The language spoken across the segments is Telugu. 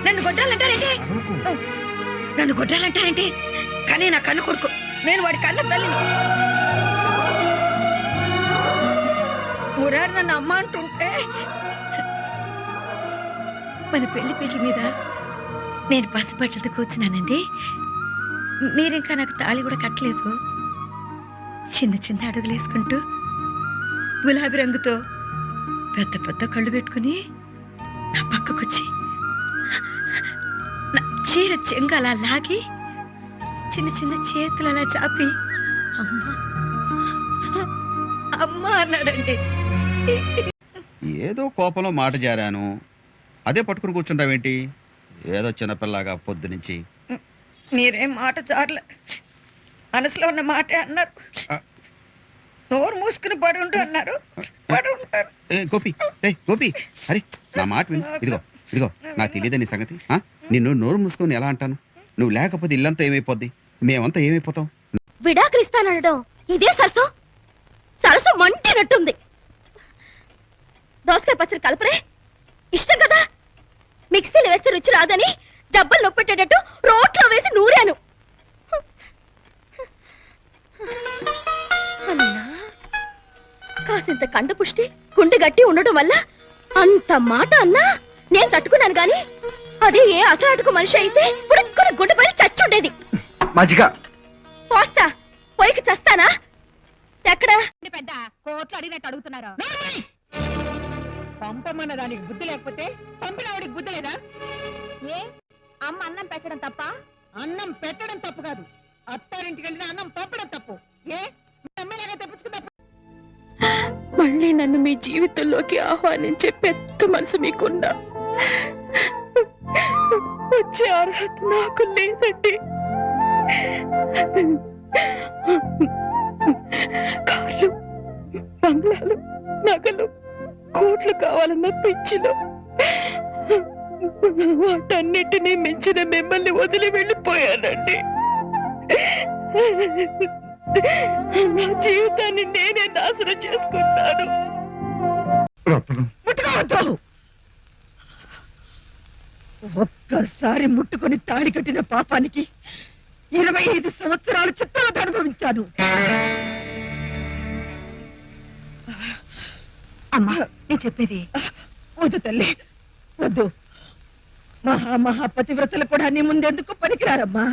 నన్ను కొట్టాలంటారేంటి? నన్ను కొట్టాలంటారేంటి? కానీ నా కన్ను కొడుకు, నేను వాడి కన్న తల్లిని. మురారు నన్ను అమ్మ అంటుంటే మన పెళ్లి మీద నేను పసిబట్టలతో కూర్చున్నానండి. మీరింకా నాకు తాళి కూడా కట్టలేదు. చిన్న చిన్న అడుగులు వేసుకుంటూ గులాబీ రంగుతో పెద్ద పెద్ద కళ్ళు పెట్టుకుని నా పక్కకొచ్చి నా చీర చెంగు అలా లాగి చిన్న చిన్న చేతులు అలా చాపి అమ్మా అమ్మా అన్నాడండి. ఏదో కోపంలో మాట జారాను, అదే పట్టుకుని కూర్చుంటావేంటి? ఏదో చిన్నపిల్లగా పొద్దు నుంచి. మీరేం మాట జారలే, మనసులో ఉన్న మాటే అన్నారు. నోరు మూసుకుని పడి ఉంటూ అన్నారు. పడి ఉంటారు. గోపి, గోపి, అరే నా మాట విను. ఇదిగో ఇదిగో, నాకు తెలియదు నీ సంగతి. నిన్ను నోరు మూసుకొని ఎలా అంటాను? నువ్వు లేకపోతే ఇల్లంతా ఏమైపోద్ది, మేమంతా ఏమైపోతాం? విడాకులు ఇస్తానడం ఇదే సరసం. సరసం మంటేనట్టుంది. దోసకాయ పచ్చడి కలపరే, ఇష్టం కదా. మిక్సీలో వేస్తే రుచి రాదని జబ్బలు నొప్పెట్టేటట్టు రోట్లో వేసి నూరాను. అన్నా, కాసింత కండ పుష్టి గుండె గట్టి ఉండటం వల్ల అంత మాట అన్నా నేను తట్టుకున్నాను గాని, అదే ఏ అసలాటకు మనిషి అయితే ఇప్పుడు గుండెపై చచ్చుండేది. పోస్తా పోయికి చస్తానా? ఎక్కడ పెద్ద కోట్లు అడిగినట్టు అడుగుతున్నారా? పంపమన్న దానికి బుద్ధి లేకపోతే పంపిన వాడికి బుద్ధి లేదా? ఏ అమ్మ అన్నం పెట్టడం తప్ప? అన్నం పెట్టడం తప్పు కాదు, అత్తారింటికి వెళ్ళిన అన్నం పంపడం తప్పు. ఏ అమ్మలాగా తెప్పించుకున్నప్పుడు మళ్ళీ నన్ను మీ జీవితంలోకి ఆహ్వానించే పెద్ద మనసు మీకున్నా వచ్చే అర్హత నాకు లేదండి. కార్లు, బంగ్లాలు, నగలు, కోట్లు కావాలన్న పిచ్చిలో వాటన్నిటినీ మించిన మిమ్మల్ని వదిలి వెళ్ళిపోయానండి. నా జీవితాన్ని నేనే నాశనం చేసుకుంటాను. ఒక్కసారి ముట్టుకొని తాళి కట్టిన పాపానికి 25 సంవత్సరాలు చిత్రాలు అనుభవించాను. అమ్మా, నేను చెప్పేది వద్దు తల్లి, వద్దు. మహాపతివ్రతలు కూడా నీ ముందెందుకు పనికిరారమ్మా.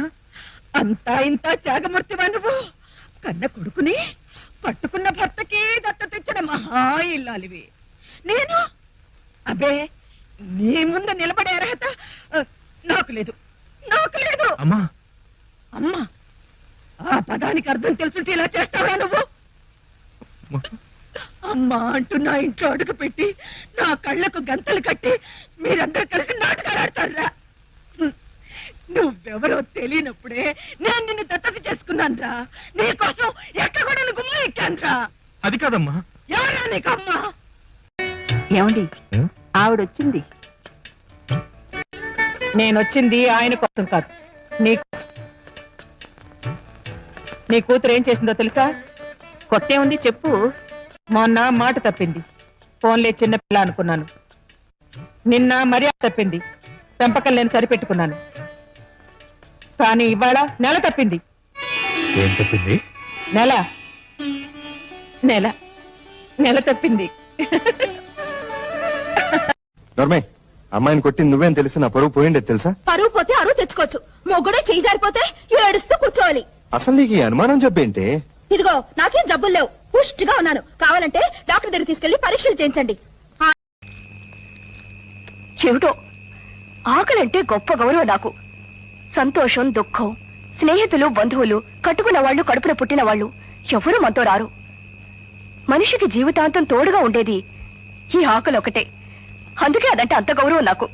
అంతా ఇంత త్యాగమూర్తివా నువ్వు. కన్న కొడుకుని కట్టుకున్న భర్తకి దత్త తెచ్చిన మహా ఇల్లాలివి. నేను అబ్బే నీ ముందు నిలబడే అర్హత నాకు లేదు, నాకు లేదు. అమ్మా, అమ్మా, ఆ పదానికి అర్థం తెలుసుంటే ఇలా చేస్తావా నువ్వు? అమ్మా అంటూ నా ఇంట్లో అడుగు పెట్టి నా కళ్ళకు గంతలు కట్టి మీరందరూ కలిసి నాటకాలు ఆడతారా? నువ్వెవరో తెలియనప్పుడే నేను నిన్ను దత్తత చేసుకున్నాను రా. నీకోసం ఎక్కడ కూడా గుమ్మ ఎక్కాను రా. అది కాదమ్మా. ఎవరా నీకు అమ్మా? ఏమండి, ఆవిడొచ్చింది. నేనొచ్చింది ఆయన కోసం కాదు, నీకోసం. నీ కూతురు ఏం చేసిందో తెలుసా? కొత్తే ఉంది, చెప్పు. మొన్న మాట తప్పింది, ఫోన్లే చిన్నపిల్ల అనుకున్నాను. నిన్న మర్యాద తప్పింది, పెంపకం నేను సరిపెట్టుకున్నాను. కానీ ఇవాళ నెల తప్పింది. ఏం తప్పింది? నెల నెల నెల తప్పింది. అమ్మాయిని కొట్టి నువ్వేం తెలిసి నా పరువు పోయిండే తెలుసా? పరువు పోతే అరువు తెచ్చుకోవచ్చు, మొగ్గుడే చేయి జారిపోతే ఏడుస్తూ కూర్చోవాలి. అసలు నీకు ఈ అనుమానం జబ్బేంటే? ఇదిగో నాకేం జబ్బులు లేవు, పుష్టిగా ఉన్నాను. కావాలంటే డాక్టర్ దగ్గర తీసుకెళ్లి పరీక్షలు చేయించండి. ఏమిటో ఆకలంటే గొప్ప గౌరవం నాకు. సంతోషం, దుఃఖం, స్నేహితులు, బంధువులు, కట్టుకున్న వాళ్ళు, కడుపున పుట్టిన వాళ్ళు ఎవరూ మనతో రారు. మనిషికి జీవితాంతం తోడుగా ఉండేది ఈ ఆకలి ఒకటే. అందుకే అదంటే అంత గౌరవం నాకు.